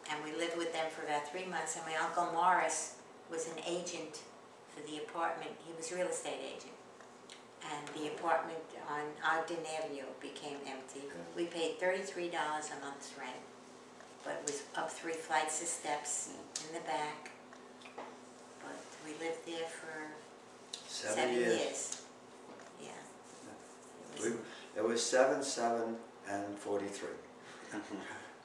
And we lived with them for about 3 months. And my Uncle Morris was an agent for the apartment. He was a real estate agent. And the apartment on Ogden Avenue became empty. We paid $33 a month's rent, but it was up 3 flights of steps in the back. But we lived there for 7 years. Yeah. It was 7, 7, and 43.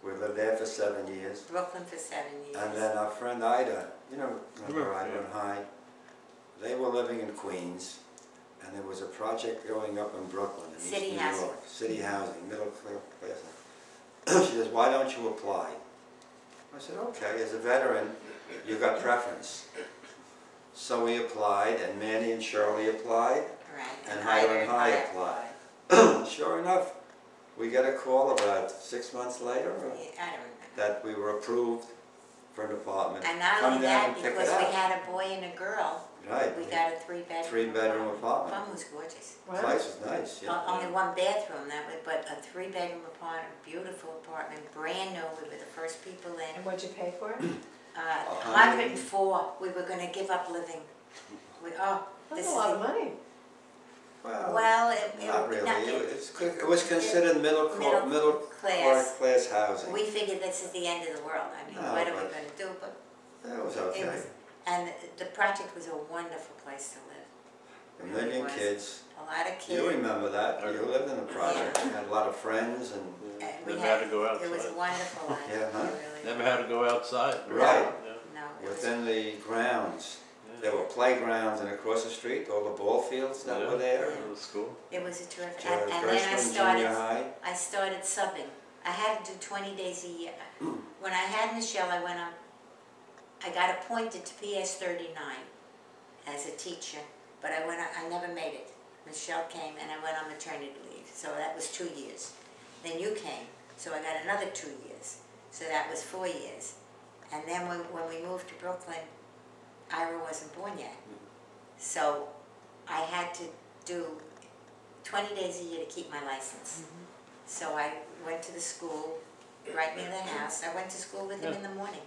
We lived there for 7 years. Brooklyn for 7 years. And then our friend Ida, remember Sure, Ida yeah. and Hyde? They were living in Queens, and there was a project going up in Brooklyn, in City East New housing. York. City housing, middle class. She says, why don't you apply? I said, okay, as a veteran, you got preference. So we applied, and Manny and Shirley applied, Right. and Hyder and I Hyde applied. Sure enough, we got a call about 6 months later Yeah, I don't remember. that we were approved for an apartment. And not Come only down that, and pick it because we up. had a boy and a girl, Right. we got a 3-bedroom 3-bedroom apartment. Home was gorgeous. The place was nice, yeah. Only 1 bathroom, but a 3-bedroom apartment, beautiful apartment, brand new. We were the first people in. And what'd you pay for it? 104. We were going to give up living. That's This a is lot the- of money. Well, Not really. It was considered middle class. class housing. We figured this is the end of the world. I mean, No, what are we but- going to do? But That was it okay. was, and the project was a wonderful place to live. A Really million was. kids. A lot of kids. You remember that. You lived in the project. You had a lot of friends and... And we Never had to go outside. It was a wonderful life. Yeah, huh? Really. Never had to go outside. Right. Yeah. No, it was Within the grounds. Yeah. There were playgrounds, and across the street, all the ball fields that were there. Yeah, it was cool. It was a terrific, Gershwin and then Junior High. I started subbing. I had to do 20 days a year. When I had Michelle, I got appointed to PS 39 as a teacher, but I never made it. Michelle came and I went on maternity leave, so that was 2 years. Then you came, so I got another 2 years, so that was 4 years. And then when we moved to Brooklyn, Ira wasn't born yet. So I had to do 20 days a year to keep my license. So I went to the school right near the house. I went to school with him in the morning.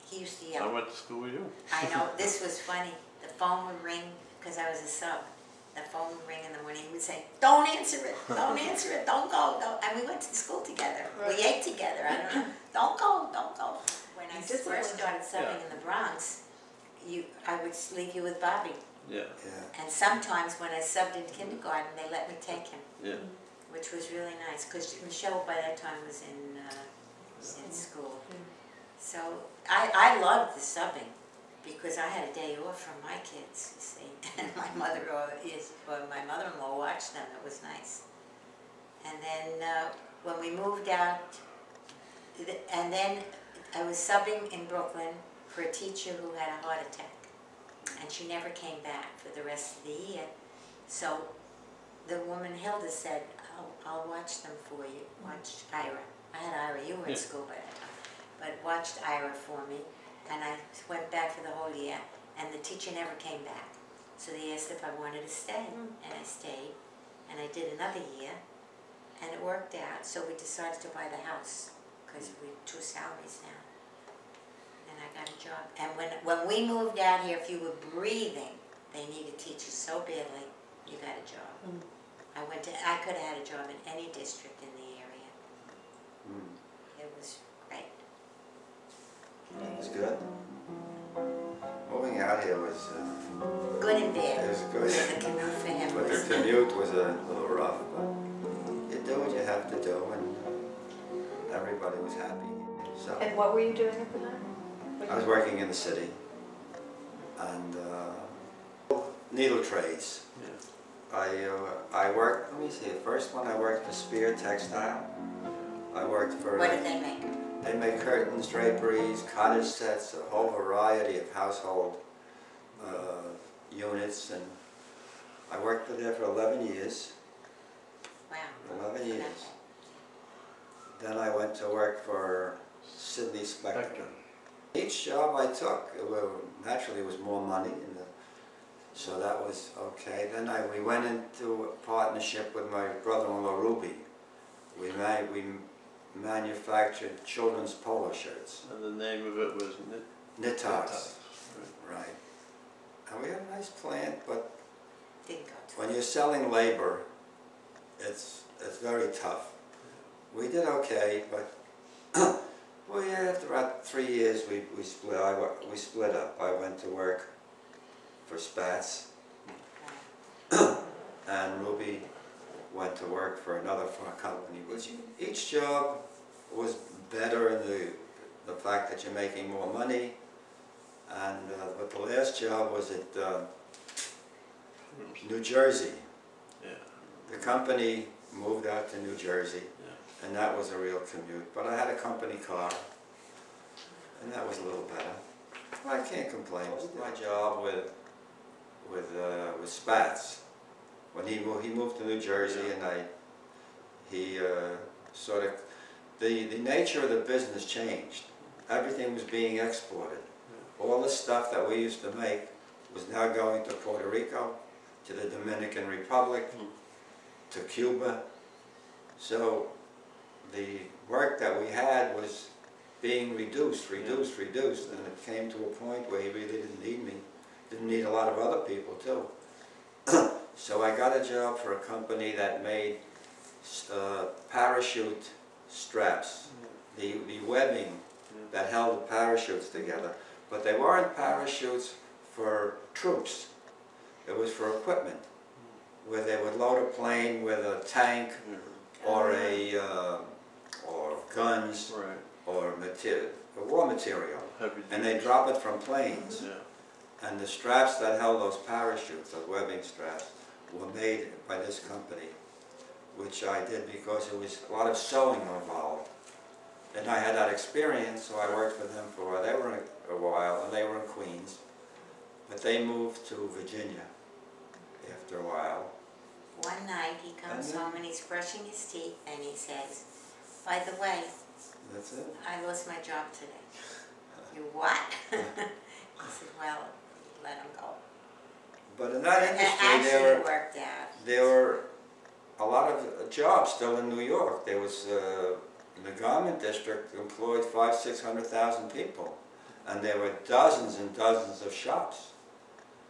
He used to yell. I went to school with you. I know, this was funny. The phone would ring, because I was a sub. The phone would ring in the morning. He would say, don't answer it, don't answer it, don't go, don't. And we went to school together. We ate together, I don't know. Don't go, don't go. When I first started subbing in the Bronx, I would leave you with Bobby. Yeah. Yeah. And sometimes when I subbed in kindergarten, they let me take him, Yeah. which was really nice, because Michelle by that time was in school. So I loved the subbing, because I had a day off from my kids, you see, and my mother-in-law watched them. It was nice. And then when we moved out, and then I was subbing in Brooklyn for a teacher who had a heart attack, and she never came back for the rest of the year. So the woman Hilda said, I'll watch them for you. Watch Ira. I had Ira. You were in Yeah. school by that time, but watched Ira for me, and I went back for the whole year. And the teacher never came back, so they asked if I wanted to stay, and I stayed, and I did another year, and it worked out. So we decided to buy the house because we had 2 salaries now, and I got a job. And when we moved out here, if you were breathing, they needed teachers so badly. You got a job. I could have had a job in any district in the area. It was great. It was good. Moving out here was Good and bad. it was good. The commute for him But was the commute was a little rough. But you do what you have to do, and everybody was happy. So And what were you doing at the time? I was working in the city, and needle trades. I worked. Let me see. The first one I worked for Spear Textile. I worked for. What did they make? They make curtains, draperies, cottage sets, a whole variety of household units, and I worked for there for 11 years. Wow. 11 years. Then I went to work for Sydney Spectrum. Each job I took, naturally was more money, so that was okay. Then we went into a partnership with my brother-in-law Ruby. We manufactured children's polo shirts. And the name of it was Knit-Tots. Right. And we had a nice plant, but Didn't go to. when you're selling labor, it's very tough. We did okay, but after about 3 years we split up. I went to work for Spats, and Ruby went to work for another company. Which each job was better in the fact that you're making more money. And but the last job was at New Jersey. Yeah. The company moved out to New Jersey, and that was a real commute. But I had a company car, and that was a little better. Well, I can't complain. My job with Spats, when he moved to New Jersey, and he sort of the nature of the business changed. Everything was being exported. All the stuff that we used to make was now going to Puerto Rico, to the Dominican Republic, to Cuba. So the work that we had was being reduced, and it came to a point where he really didn't need me. Didn't need a lot of other people too. So I got a job for a company that made parachute straps, the webbing that held the parachutes together. But they weren't parachutes for troops. It was for equipment, where they would load a plane with a tank or or guns or war material, and they drop it from planes. And the straps that held those parachutes, those webbing straps, were made by this company, which I did because there was a lot of sewing involved. And I had that experience, so I worked for them they were a while, and they were in Queens. But they moved to Virginia after a while. One night he comes home and he's brushing his teeth and he says, "By the way, That's it. I lost my job today." You what? I said, "Well, let him go." But in that And industry, actually it worked out. there were a lot of jobs still in New York. There was the garment district employed 500,000–600,000 people, and there were dozens and dozens of shops.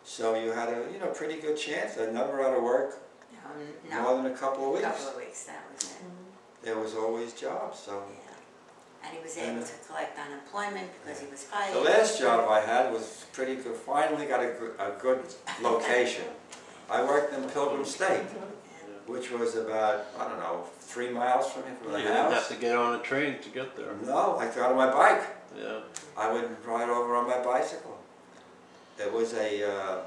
So you had a pretty good chance. I never out of work No, more than a couple of a weeks. couple of weeks, that was it. There was always jobs. So Yeah. And he was able to collect unemployment because he was fired. the last job I had was pretty good. Finally got a good location. I worked in Pilgrim State, which was about, I don't know, 3 miles from here, from the You didn't have house. to get on a train to get there. No, I got on my bike. Yeah. I would ride over on my bicycle. It was a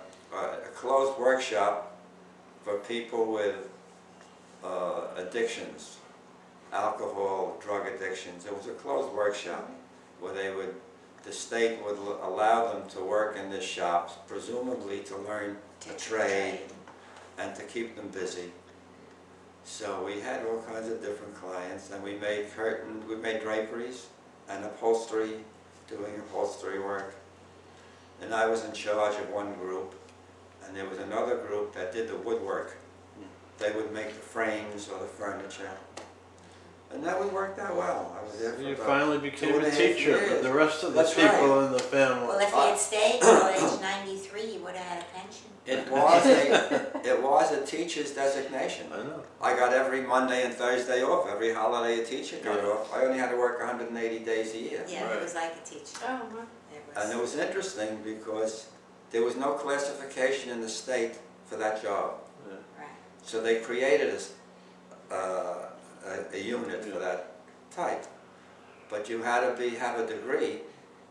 closed workshop for people with addictions, alcohol, drug addictions. It was a closed workshop where the state would allow them to work in this shop, presumably to learn a trade and to keep them busy. So we had all kinds of different clients, and we made we made draperies and upholstery, doing upholstery work. And I was in charge of one group, and there was another group that did the woodwork. They would make the frames or the furniture. And that would work out well. I was there for You about finally became a 2.5 teacher, but years. the rest of the That's people right. in the family. Well, if he had stayed till age 93, he would have had a pension. It was a teacher's designation. I know. I got every Monday and Thursday off. Every holiday a teacher got Yeah. off. I only had to work 180 days a year. Yeah, Right. it was like a teacher. Oh, wow. And it was interesting because there was no classification in the state for that job. Right. So they created a unit for that type. But you had to have a degree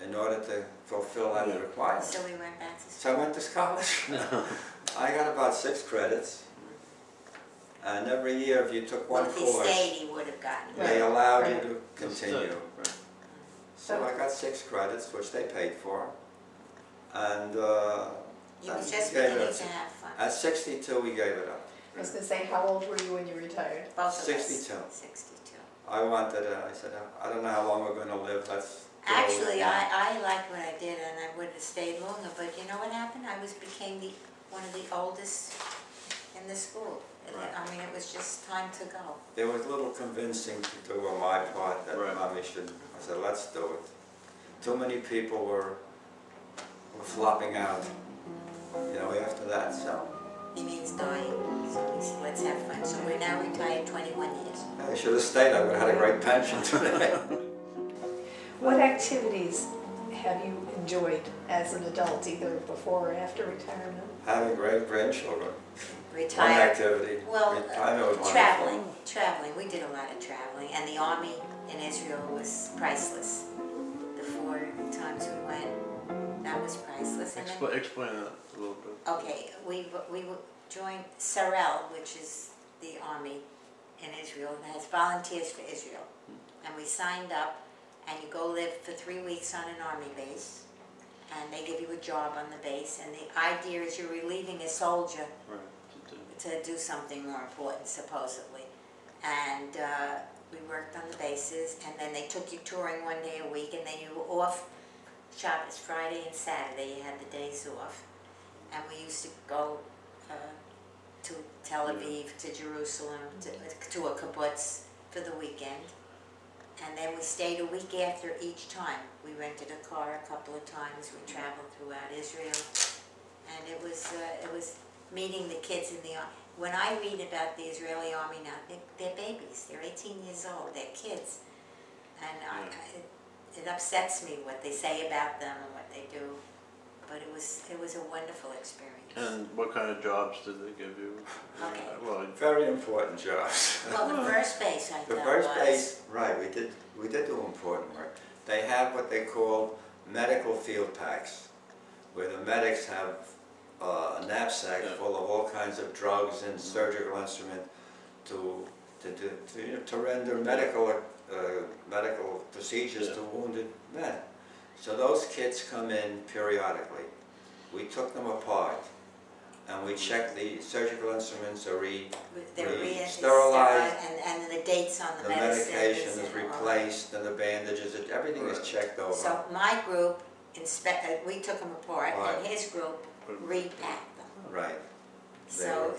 in order to fulfill that Yeah. requirement. So we went back to So school. I went to college. I got about 6 credits. And every year if you took one Well, if he course, stayed, he would have gotten it. they allowed Right. you to continue. Right. So I got 6 credits, which they paid for. And He was and just gave it beginning up. to have fun. At 62 we gave it up. I was going to say, how old were you when you retired? Both of 62. us. 62. I wanted I said, I don't know how long we're going to live. Let's go." Actually, I liked what I did, and I would have stayed longer. But you know what happened? I became one of the oldest in the school. Right. I mean, it was just time to go. There was little convincing to do on my part that Right. Mommy should. I said, let's do it. Too many people were flopping out, after that. So He means dying. So we said, let's have fun. So we're now retired 21 years. I should have stayed. I would have had a great pension today. What activities have you enjoyed as an adult, either before or after retirement? Having great grandchildren. One Retired. activity. Well, Retirement was wonderful. traveling. We did a lot of traveling, and the army in Israel was priceless. The 4 times we went, that was priceless. And then, Explain that a little bit. okay, we joined Sarel, which is the army in Israel that has volunteers for Israel, and we signed up, and you go live for 3 weeks on an army base, and they give you a job on the base, and the idea is you're relieving a soldier Right. to do something more important, supposedly. And we worked on the bases, and then they took you touring 1 day a week, and then you were off Shabbos, Friday and Saturday, you had the days off. And we used to go to Tel Aviv, to Jerusalem, to a kibbutz for the weekend. And then we stayed a week after each time. We rented a car a couple of times, we traveled throughout Israel. And it was meeting the kids in the army. When I read about the Israeli army now, they're babies. They're 18 years old. They're kids, and it upsets me what they say about them and what they do. But it was a wonderful experience. And what kind of jobs did they give you? Okay. Well, Very important jobs. Well, the first base I The thought first was base, right, we did do important work. They have what they call medical field packs, where the medics have a knapsack full of all kinds of drugs and surgical instrument to render medical procedures to wounded men. So those kits come in periodically. We took them apart and we checked the surgical instruments are sterilized, and the dates on the medicines medication is and all that. replaced and the bandages, everything is checked over. So my group we took them apart, Right. and his group repacked them. Right. So,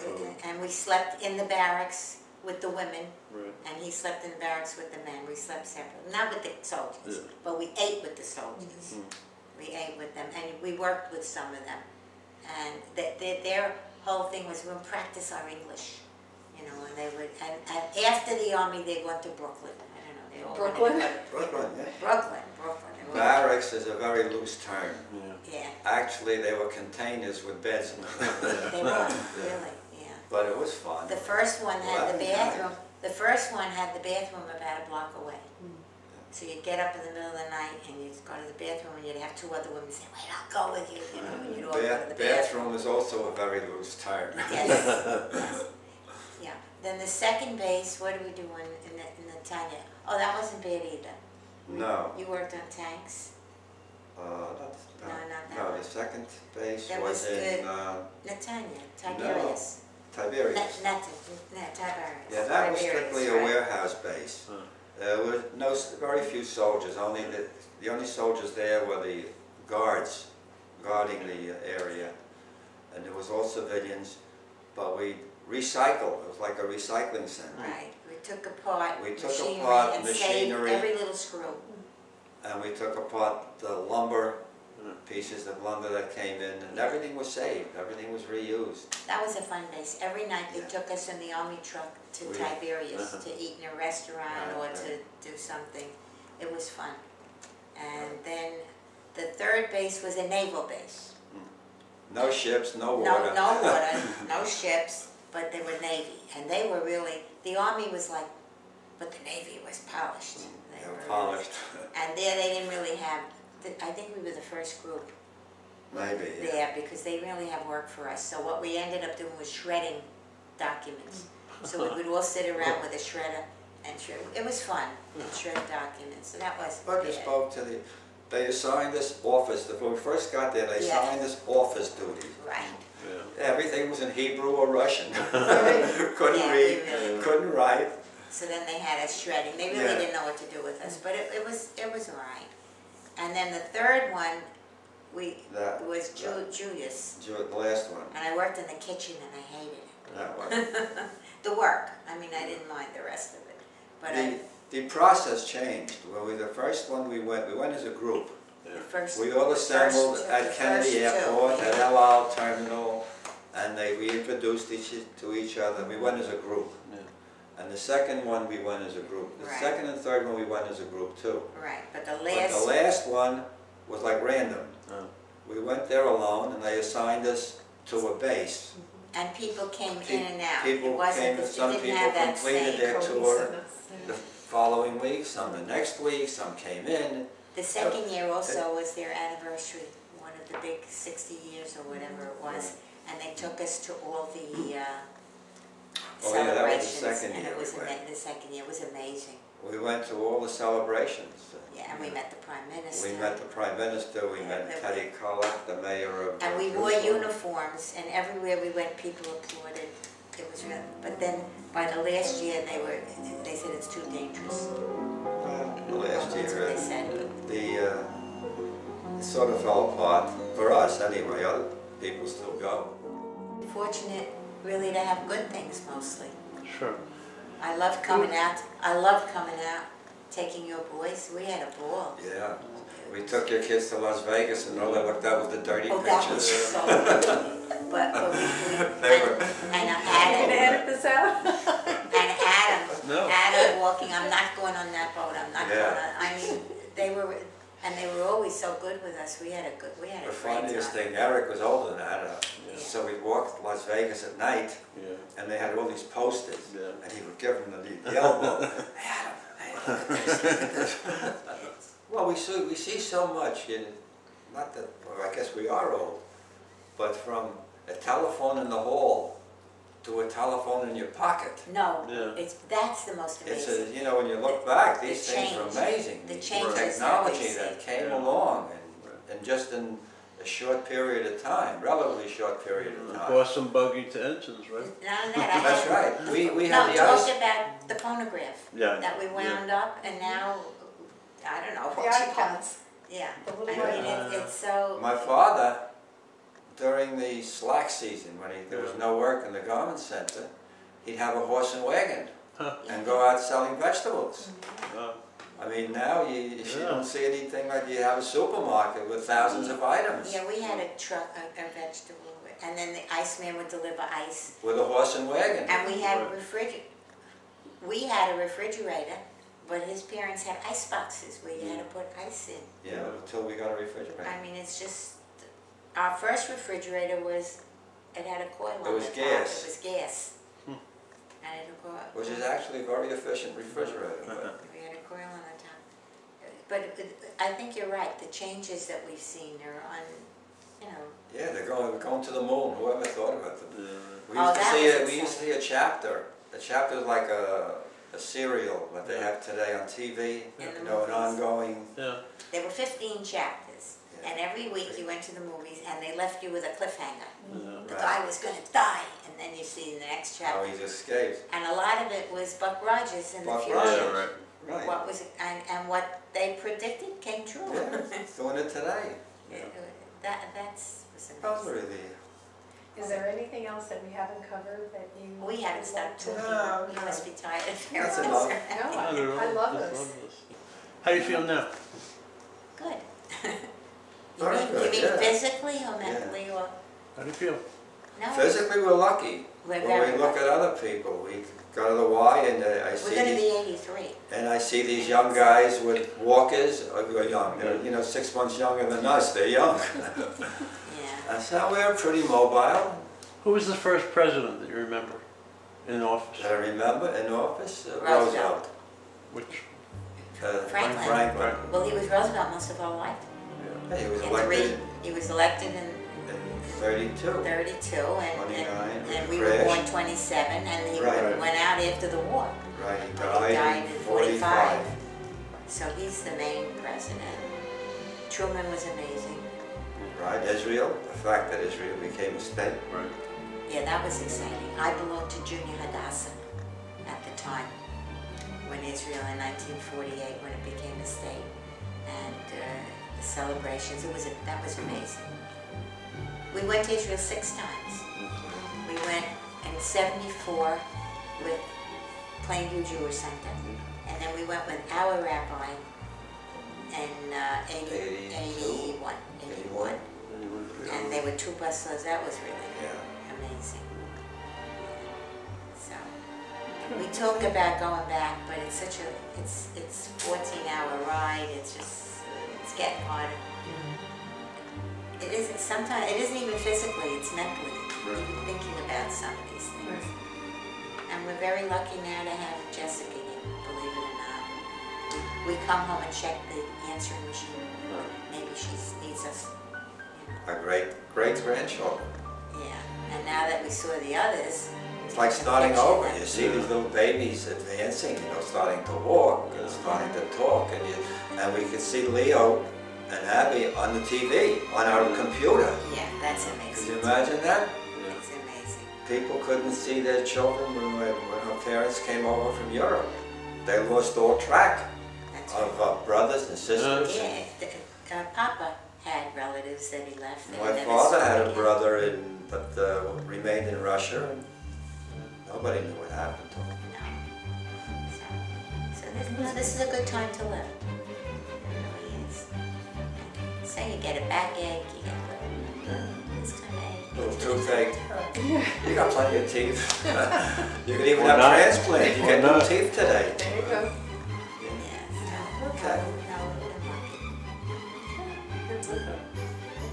and we slept in the barracks with the women, right. and he slept in the barracks with the men. We slept separately, not with the soldiers, Yeah. but we ate with the soldiers. We ate with them, and we worked with some of them. And their whole thing was we would practice our English, and they would. And after the army, they went to Brooklyn. I don't know. They all went Brooklyn? to- Brooklyn, yeah. Brooklyn. They were- Barracks is a very loose term. Yeah. Yeah, Actually, they were containers with beds in them. they were really. Yeah. But it was fun. The first one had the Well, bathroom. The first one had the bathroom about a block away. So you'd get up in the middle of the night and you'd go to the bathroom and you'd have 2 other women say, "Wait, I'll go with you." And you'd all go to the bathroom. Bathroom is also a very loose term. Yes. Yeah. Then the second base. What do we do in Netanya? Oh, that wasn't bad either. No. You worked on tanks. Not No, not that No, one. the second base That was was in Netanya, Tiberias. Tiberius. Tiberius. Yeah, that was Tiberius, strictly a right. warehouse base. There were very few soldiers. Only the only soldiers there were the guards guarding the area, and there was all civilians. But we recycled. It was like a recycling center. Right. We took apart machinery and saved every little screw. And we took apart the lumber, pieces of lumber that came in, and everything was saved. Everything was reused. That was a fun base. Every night they took us in the army truck to Tiberius to eat in a restaurant or to do something. It was fun. And then the third base was a naval base. No ships, no water. No water, no ships, but they were Navy. And they were really, the Army was like, but the Navy was polished. They were polished. And there they didn't really have, I think we were the first group Maybe, there because they really have work for us. So what we ended up doing was shredding documents. So we would all sit around with a shredder and shred. It was fun to shred documents. So that was But you spoke to they assigned us office. When we first got there, they assigned us office duties. Right. Yeah. Everything was in Hebrew or Russian. Couldn't read, couldn't write. So then they had us shredding. They really didn't know what to do with us, but it was all right. And then the third one, was Julius. The last one. And I worked in the kitchen and I hated it. That one. The work. I mean, I didn't mind the rest of it. But The process changed. When the first one we went as a group. We all assembled at Kennedy Airport, at El Al Terminal, and we introduced to each other. We went as a group. And the second one we went as a group. The second and third one we went as a group too. Right, but the But the last one was like random. We went there alone and they assigned us to a base. And people came in and out. Some people completed their tour the following week, some the next week, some came in. The second year also was their anniversary, one of the big 60 years or whatever it was, and they took us to all the celebrations. That was the second year. And it was the second year. It was amazing. We went to all the celebrations. Yeah, and we met the Prime Minister. We met the Prime Minister, we met Teddy Kollek, the mayor of And we wore uniforms, and everywhere we went, people applauded. It was really, but then by the last year, they said it's too dangerous. The last That's what year, they said. it sort of fell apart, for us anyway. Other people still go. Fortunate, really, to have good things mostly. Sure. I love coming out. I love coming out, taking your boys. We had a ball. Yeah. We took your kids to Las Vegas and all they looked at was the dirty Oh, that was pictures. so good. But They were- and Can you edit this out? Adam walking, I'm not going on that boat, I'm not going Yeah. on, I mean, they were always so good with us, we had a The great time. funniest thing, Eric was older than Ada, so we walked Las Vegas at night, and they had all these posters, and he would give them the elbow. Hey, Adam, hey, look at this. Well, we see so much, not that, well, I guess we are old, but from a telephone in the hall to a telephone in your pocket. No, Yeah. that's the most It's amazing. when you look back, The these things are change. amazing. The The changes that we technology see. that came along, and just in a short period of time, relatively short period of time. Horse and buggy to engines, right? None of that. That's right. We No, had the ice. talk about the phonograph Yeah. that we wound up, and now, I don't know The what you call it. iPads. Yeah, The I little mean, it's so, My father, during the slack season, when there was no work in the garment center, he'd have a horse and wagon and go out selling vegetables. I mean, now you don't see anything like you have a supermarket with thousands of items. yeah, we had a truck, a vegetable, and then the iceman would deliver ice. With a horse and wagon. And we had a refrigerator, but his parents had ice boxes where you had to put ice in. Yeah, until we got a refrigerator. I mean, it's just, our first refrigerator it had a coil on It was the top. gas. It was gas. And it would go up. Which is actually a very efficient refrigerator. But We had a coil on the top. But I think you're right, the changes that we've seen are yeah, they're going to the moon. Whoever thought about them? We Oh, used to that see was it. We used to exciting. see a chapter. A chapter is like a serial that they have today on TV. In the An movies. ongoing. Yeah. There were 15 chapters, Yeah. and every week you went to the movies and they left you with a cliffhanger. Yeah. The Right. guy was going to die, and then you see in the next How chapter. he escaped. And a lot of it was Buck Rogers in the Buck future. Rogers. Yeah, right. Right. What was it, and what they predicted came true. Yeah, doing it today. That's was That was amazing. really. Is there anything else that we haven't covered that you? We haven't would like stopped to- talking. No, You no. must be tired. That's enough. No, I don't know. I love Just this. love this. How do you feel now? Good. Very good, you mean yeah. physically or mentally or How do you feel? no? Physically, we're lucky. We're When very we look lucky. at other people, we go to the Y and I We're see going to these, be 83. and I see these young guys with walkers. Who are young. They're 6 months younger than us. They're young. Yeah. So we're pretty mobile. Who was the first president that you remember in office? That I remember in office, Roosevelt. Roosevelt. Which? Franklin. Franklin. Well, he was Roosevelt most of our life. Yeah, he was In elected he was elected in in 32. 32, 29, and we crash. were born 27, and he Right. went out after the war. Right, he He died in 45. So he's the main president. Truman was amazing. Right, Israel, the fact that Israel became a state. Right. Yeah, that was exciting. I belonged to Junior Hadassah at the time when Israel in 1948, when it became a state, and the celebrations. That was amazing. We went to Israel 6 times. We went in '74 with Plainview Jewish Center, and then we went with our rabbi in 81. And there were 2 bus loads. That was really Yeah. amazing. So we talk about going back, but it's such a it's 14-hour ride. It's getting harder. It isn't sometimes. It isn't even physically. It's mentally. Even thinking about some of these things. And we're very lucky now to have Jessica here. Believe it or not, we come home and check the answering machine. Maybe she needs us. Our great-grandchildren. Yeah, and now that we saw the others, It's like starting over. You see these little babies advancing, starting to walk and starting to talk, and we could see Leo and Abby on the TV, on our computer. yeah, that's Can amazing. you imagine that? It's amazing. People couldn't see their children when our parents came over from Europe. They lost all track That's right. of brothers and sisters. Yeah, Papa had relatives that he left. That My he never father saw had a again. brother, but remained in Russia, and nobody knew what happened to him. So this is a good time to live. It really is. So you get a backache, you get this kind of ache. Little toothache. You got plenty of teeth. You could even Or have not. transplant. You Or get new not. teeth today. There you go. Yeah, so Okay. no, That's it.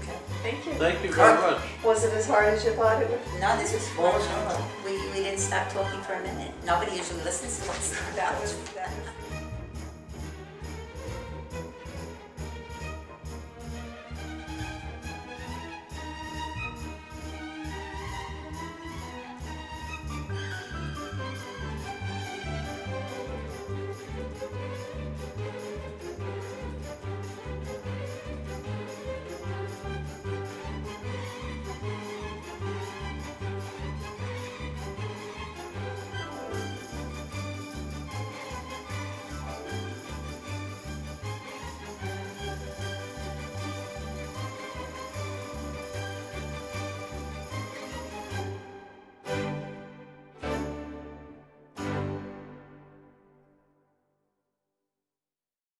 Okay. Thank you. Thank you very much. Was it as hard as you thought it would? no, this was What fun. was that? We didn't stop talking for a minute. Nobody usually listens to us. That was